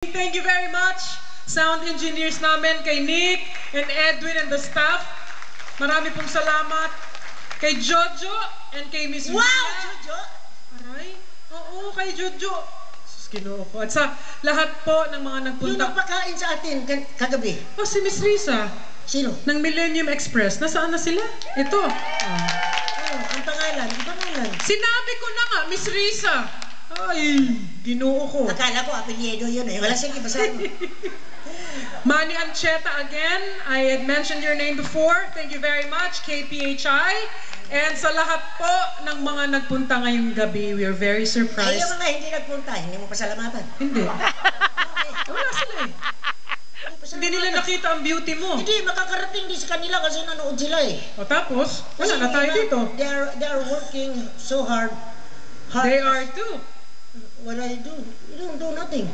Thank you very much, sound engineers namin, kay Nick and Edwin and the staff. Marami pong salamat. Kay Jojo and kay Miss Wow, Rina. Jojo! Aray, oo, kay Jojo. Sus, Ginoo ko. At sa lahat po ng mga Yung nagpunta. nagpakain sa atin kagabi. Oh, si Miss Risa. Sino? Ng Millennium Express. Nasaan na sila? Ito. Ang pangalan, ang pangalan. Sinabi ko na nga, Miss Risa. Ay, Ginoo ko. Akala ko apelyido yun eh. Wala sige, basahin mo. Manny Ancheta again. I had mentioned your name before. Thank you very much, KPHI. And sa lahat po ng mga nagpunta ngayong gabi, we are very Ay, surprised. yung mga hindi nagpunta, hindi mo pasalamatan. Hindi. Okay. Wala sila eh. Hindi nila nakita ang beauty mo. Hindi, makakarating din sa kanila kasi nanood sila eh. O tapos, wala na tayo dito. They are working so hard. They are too. What I do? You don't do nothing.